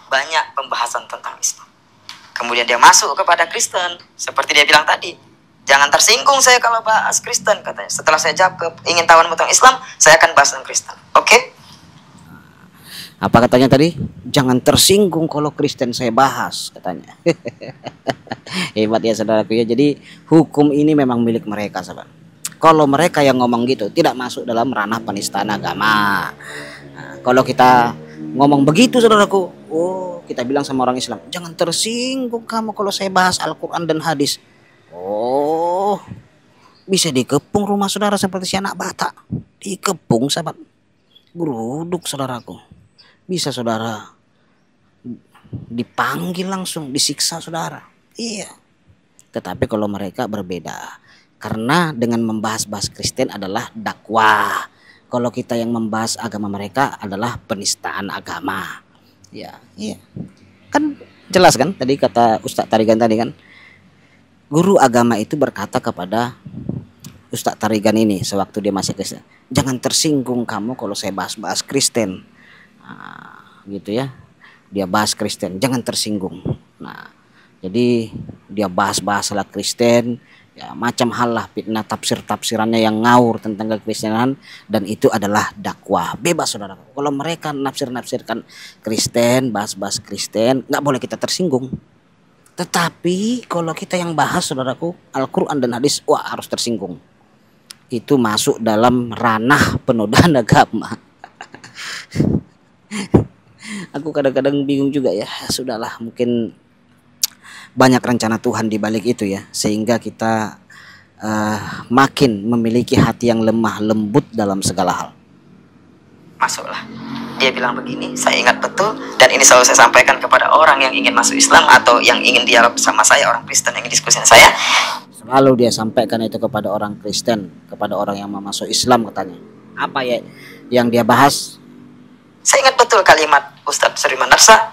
Banyak pembahasan tentang Islam. Kemudian dia masuk kepada Kristen, seperti dia bilang tadi. Jangan tersinggung saya kalau bahas Kristen, katanya. Setelah saya jawab ingin tahu tentang Islam, saya akan bahas tentang Kristen. Oke? Apa katanya tadi? Jangan tersinggung kalau Kristen saya bahas, katanya. Hebat ya, saudaraku ya. Jadi hukum ini memang milik mereka, sahabat. Kalau mereka yang ngomong gitu, tidak masuk dalam ranah penistaan agama. Nah, kalau kita ngomong begitu, saudaraku, kita bilang sama orang Islam, jangan tersinggung kamu kalau saya bahas Al-Quran dan hadis. Bisa dikepung rumah saudara seperti si anak Batak. Dikepung, sahabat. Geruduk, saudaraku. Bisa saudara dipanggil langsung, disiksa saudara. Iya. Tetapi kalau mereka berbeda. Karena dengan membahas-bahas Kristen adalah dakwah. Kalau kita yang membahas agama mereka adalah penistaan agama. Ya, iya. Kan jelas kan tadi kata Ustadz Tarigan tadi kan. Guru agama itu berkata kepada Ustadz Tarigan ini sewaktu dia masih Kristen, jangan tersinggung kamu kalau saya bahas-bahas Kristen. Nah, gitu ya. Dia bahas Kristen, jangan tersinggung. Nah, jadi dia bahas-bahas salat Kristen, ya macam hal lah, fitnah tafsirannya yang ngawur tentang kekristenan, dan itu adalah dakwah. Bebas, saudara. Kalau mereka nafsirkan Kristen, bahas-bahas Kristen, nggak boleh kita tersinggung. Tetapi kalau kita yang bahas, saudaraku, Al-Quran dan hadis, wah harus tersinggung. Itu masuk dalam ranah penodaan agama. Aku kadang-kadang bingung juga ya. Sudahlah, mungkin banyak rencana Tuhan di balik itu ya, sehingga kita makin memiliki hati yang lemah lembut dalam segala hal. Masuklah. Dia bilang begini, saya ingat betul, dan ini selalu saya sampaikan kepada orang yang ingin masuk Islam atau yang ingin dialog bersama saya, orang Kristen yang ingin diskusi dengan saya. Selalu dia sampaikan itu kepada orang Kristen, kepada orang yang mau masuk Islam, katanya. Apa ya yang dia bahas? Saya ingat betul kalimat Ustadz Suriman Narsa,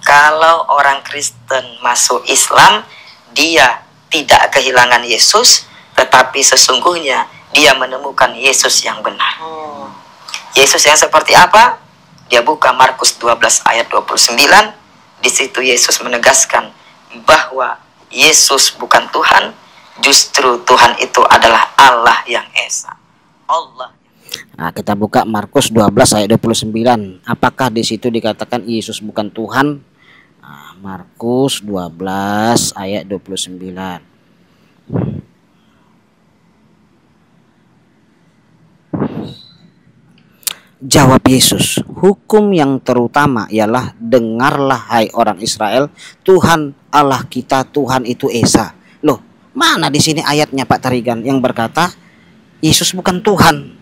kalau orang Kristen masuk Islam, dia tidak kehilangan Yesus, tetapi sesungguhnya dia menemukan Yesus yang benar. Yesus yang seperti apa? Dia buka Markus 12 ayat 29. Di situ Yesus menegaskan bahwa Yesus bukan Tuhan, justru Tuhan itu adalah Allah yang Esa. Allah. Nah, kita buka Markus 12 ayat 29. Apakah di situ dikatakan Yesus bukan Tuhan? Nah, Markus 12 ayat 29. Jawab Yesus, hukum yang terutama ialah dengarlah hai orang Israel, Tuhan Allah kita, Tuhan itu Esa. Loh, mana di sini ayatnya Pak Tarigan yang berkata Yesus bukan Tuhan?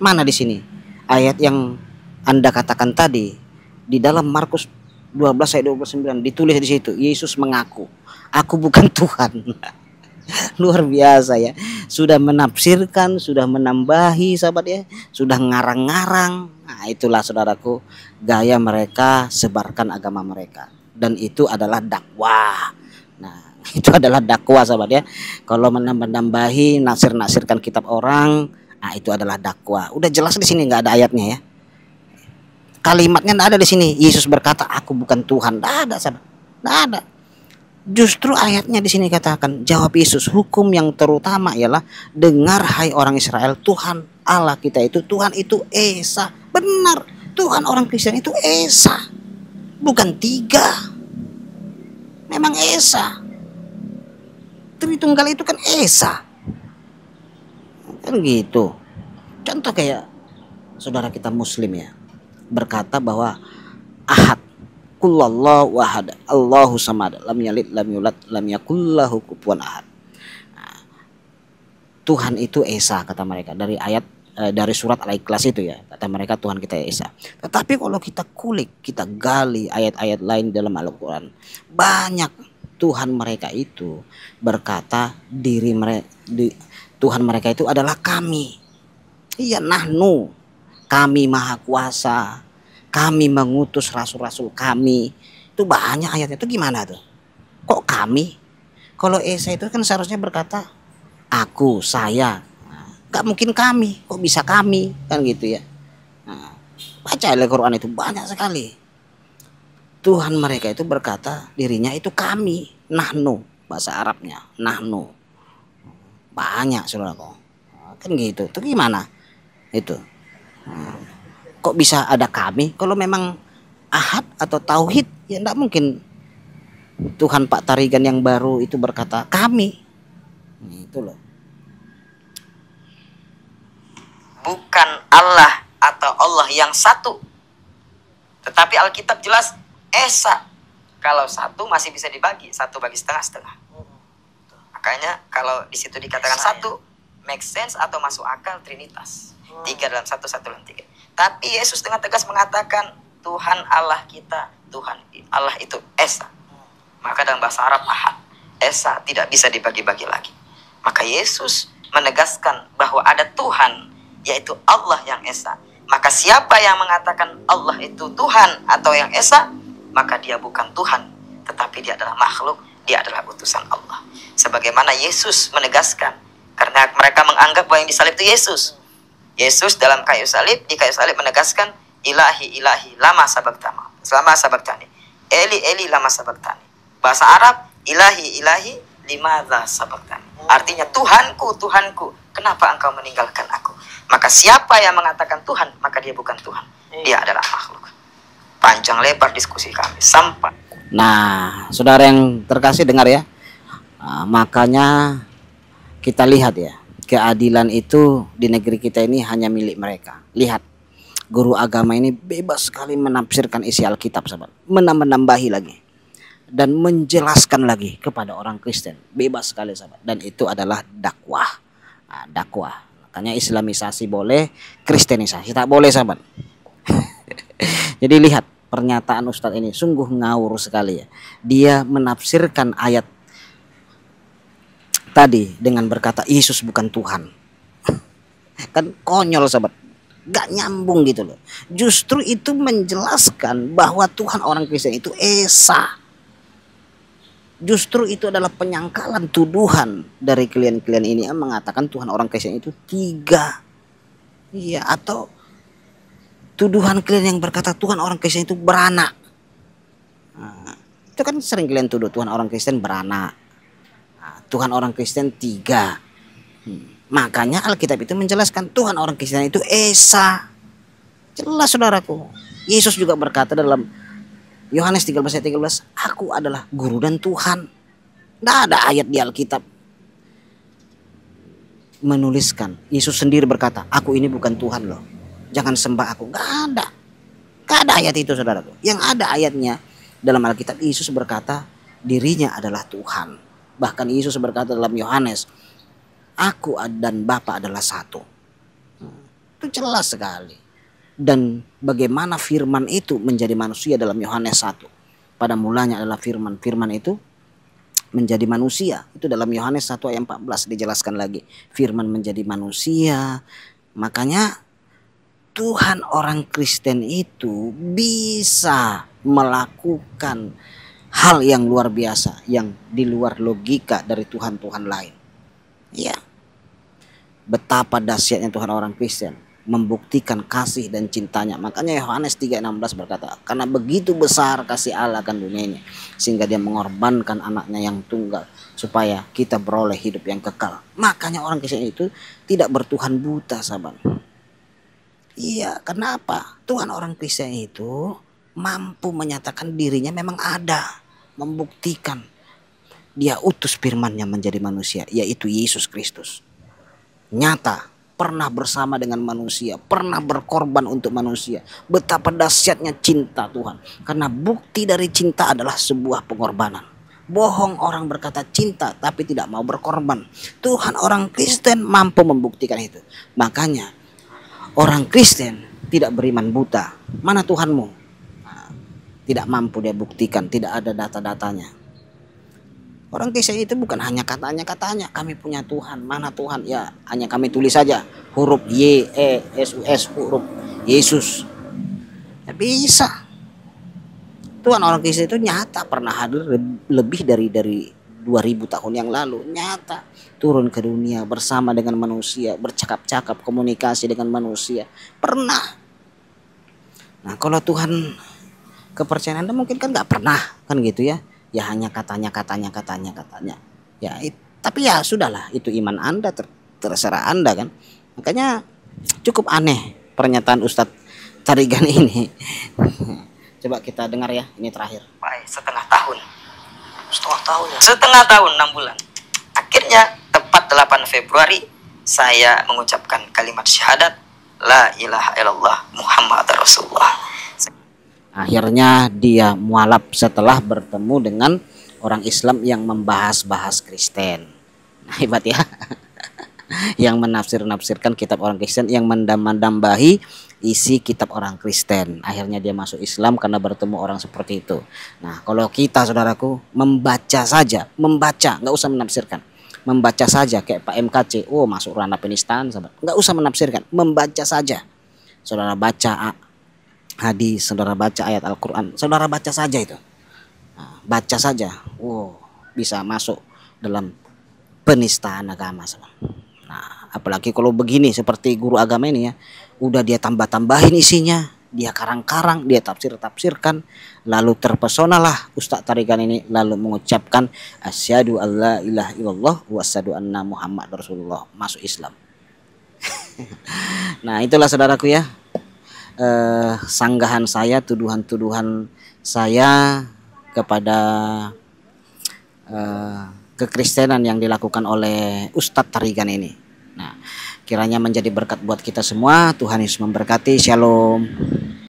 Mana di sini ayat yang Anda katakan tadi di dalam Markus 12 ayat 29 ditulis di situ, Yesus mengaku, aku bukan Tuhan. Luar biasa ya. Sudah menafsirkan, sudah menambahi sahabat ya, sudah ngarang-ngarang. Nah, itulah saudaraku gaya mereka sebarkan agama mereka. Dan itu adalah dakwah. Nah, itu adalah dakwah sahabat ya. Kalau menambah-nambahi, nasir-nasirkan kitab orang, nah itu adalah dakwah. Udah jelas di sini, nggak ada ayatnya ya. Kalimatnya nggak ada di sini. Yesus berkata, aku bukan Tuhan. Nggak ada sahabat. Nggak ada. Justru ayatnya di sini katakan, jawab Yesus, hukum yang terutama ialah, dengar hai orang Israel, Tuhan Allah kita itu, Tuhan itu Esa. Benar, Tuhan orang Kristen itu Esa, bukan tiga. Memang Esa. Tritunggal itu kan Esa. Kan gitu. Contoh kayak saudara kita Muslim ya, berkata bahwa Ahad, Kullallahu ahad, Allahu samad, lam yalid lam yulad lam yakul lahu kufuwan ahad. Nah, Tuhan itu Esa kata mereka dari ayat dari surat Al-Ikhlas itu ya, kata mereka Tuhan kita Esa. Tetapi kalau kita kulik, kita gali ayat-ayat lain dalam Al-Qur'an, banyak Tuhan mereka itu berkata Tuhan mereka itu adalah kami. Iya, nahnu, kami maha kuasa, kami mengutus rasul-rasul kami. Itu banyak ayatnya. Itu gimana tuh? Kok kami? Kalau Esa itu kan seharusnya berkata aku, saya. Nah, gak mungkin kami. Kok bisa kami? Kan gitu ya. Nah, baca Al-Quran itu banyak sekali. Tuhan mereka itu berkata dirinya itu kami. Nahnu, bahasa Arabnya. Nahnu. Banyak saudaraku. Kan gitu. Itu gimana? Itu. Kok bisa ada kami? Kalau memang ahad atau tauhid, ya enggak mungkin Tuhan Pak Tarigan yang baru itu berkata kami. Itu loh. Bukan Allah atau Allah yang satu. Tetapi Alkitab jelas Esa. Kalau satu masih bisa dibagi, satu bagi setengah-setengah. Makanya kalau di situ dikatakan satu, make sense atau masuk akal Trinitas. 3 dalam 1, 1 dalam 3. Tapi Yesus dengan tegas mengatakan Tuhan Allah kita, Tuhan Allah itu Esa. Maka dalam bahasa Arab ahad, Esa tidak bisa dibagi-bagi lagi. Maka Yesus menegaskan bahwa ada Tuhan, yaitu Allah yang Esa. Maka siapa yang mengatakan Allah itu Tuhan atau yang Esa, maka dia bukan Tuhan, tetapi dia adalah makhluk, dia adalah utusan Allah. Sebagaimana Yesus menegaskan, karena mereka menganggap bahwa yang disalib itu Yesus. Yesus dalam kayu salib, di kayu salib menegaskan ilahi ilahi lama sabaktani, eli eli lama sabaktani. Bahasa Arab ilahi ilahi limadza sabaktani. Artinya Tuhanku, Tuhanku, kenapa engkau meninggalkan aku? Maka siapa yang mengatakan Tuhan, maka dia bukan Tuhan, dia adalah makhluk. Panjang lebar diskusi kami sampai. Nah, saudara yang terkasih dengar ya. Makanya kita lihat ya, keadilan itu di negeri kita ini hanya milik mereka. Lihat, guru agama ini bebas sekali menafsirkan isi Alkitab, sahabat. Menambahi lagi dan menjelaskan lagi kepada orang Kristen. Bebas sekali, sahabat. Dan itu adalah dakwah. Nah, dakwah. Makanya Islamisasi boleh, Kristenisasi tak boleh, sahabat. Jadi lihat pernyataan Ustadz ini sungguh ngawur sekali ya. Dia menafsirkan ayat tadi dengan berkata Yesus bukan Tuhan. Kan konyol sahabat, gak nyambung gitu loh. Justru itu menjelaskan bahwa Tuhan orang Kristen itu Esa. Justru itu adalah penyangkalan tuduhan dari klien-klien ini yang mengatakan Tuhan orang Kristen itu 3. Iya, atau tuduhan klien yang berkata Tuhan orang Kristen itu beranak. Nah, itu kan sering kalian tuduh Tuhan orang Kristen beranak. Tuhan orang Kristen 3. Makanya Alkitab itu menjelaskan Tuhan orang Kristen itu Esa. Jelas saudaraku. Yesus juga berkata dalam Yohanes 13 ayat 13, aku adalah guru dan Tuhan. Tidak ada ayat di Alkitab menuliskan. Yesus sendiri berkata, aku ini bukan Tuhan loh, jangan sembah aku. Gak ada. Gak ada ayat itu saudaraku. Yang ada ayatnya dalam Alkitab, Yesus berkata dirinya adalah Tuhan. Bahkan Yesus berkata dalam Yohanes, aku dan Bapa adalah satu. Itu jelas sekali. Dan bagaimana firman itu menjadi manusia dalam Yohanes 1. Pada mulanya adalah firman. Firman itu menjadi manusia. Itu dalam Yohanes 1 ayat 14 dijelaskan lagi. Firman menjadi manusia. Makanya Tuhan orang Kristen itu bisa melakukan hal yang luar biasa, yang di luar logika dari Tuhan-Tuhan lain. Ya, betapa dahsyatnya Tuhan orang Kristen membuktikan kasih dan cintanya. Makanya Yohanes 3:16 berkata, karena begitu besar kasih Allah akan dunia ini, sehingga dia mengorbankan anaknya yang tunggal, supaya kita beroleh hidup yang kekal. Makanya orang Kristen itu tidak bertuhan buta, sahabat. Iya, kenapa? Tuhan orang Kristen itu mampu menyatakan dirinya memang ada, membuktikan dia utus firman-Nya menjadi manusia, yaitu Yesus Kristus. Nyata, pernah bersama dengan manusia, pernah berkorban untuk manusia. Betapa dahsyatnya cinta Tuhan. Karena bukti dari cinta adalah sebuah pengorbanan. Bohong orang berkata cinta tapi tidak mau berkorban. Tuhan orang Kristen mampu membuktikan itu. Makanya orang Kristen tidak beriman buta. Mana Tuhanmu? Nah, tidak mampu dia buktikan, tidak ada data-datanya. Orang Kristen itu bukan hanya katanya kami punya Tuhan. Mana Tuhan? Ya hanya kami tulis saja huruf Y, E, S, U, S, huruf Yesus. Ya bisa. Tuhan orang Kristen itu nyata pernah hadir lebih dari 2000 tahun yang lalu. Nyata turun ke dunia bersama dengan manusia, bercakap-cakap, komunikasi dengan manusia. Pernah. Nah kalau Tuhan kepercayaan Anda mungkin kan nggak pernah kan gitu ya. Ya hanya katanya. Ya, tapi ya sudahlah, itu iman Anda, terserah Anda kan. Makanya cukup aneh pernyataan Ustadz Tarigan ini. Coba kita dengar ya, ini terakhir. Baik, setengah tahun. Setengah tahun ya? Setengah tahun, 6 bulan. Akhirnya tepat 8 Februari saya mengucapkan kalimat syahadat La ilaha illallah Muhammad Rasulullah. Akhirnya dia mualaf setelah bertemu dengan orang Islam yang membahas-bahas Kristen. Nah, hebat ya. Yang menafsir-nafsirkan kitab orang Kristen, yang mendambahi isi kitab orang Kristen. Akhirnya dia masuk Islam karena bertemu orang seperti itu. Nah, kalau kita saudaraku membaca saja, nggak usah menafsirkan. Membaca saja kayak Pak MKC, oh masuk ranah penistaan, nggak usah menafsirkan, membaca saja. Saudara baca hadis, saudara baca ayat Al-Quran, saudara baca saja itu. Nah, baca saja, bisa masuk dalam penistaan agama. Nah, apalagi kalau begini seperti guru agama ini ya, udah dia tambah-tambahin isinya, dia karang-karang, dia tafsir-tafsirkan, lalu terpesonalah Ustadz Tarigan ini lalu mengucapkan asyhadu alla ilaha illallah wa asyhadu anna Muhammad Rasulullah, masuk Islam. Nah, itulah saudaraku ya. Sanggahan saya, tuduhan-tuduhan saya kepada kekristenan yang dilakukan oleh Ustadz Tarigan ini. Nah, kiranya menjadi berkat buat kita semua. Tuhan Yesus memberkati. Shalom.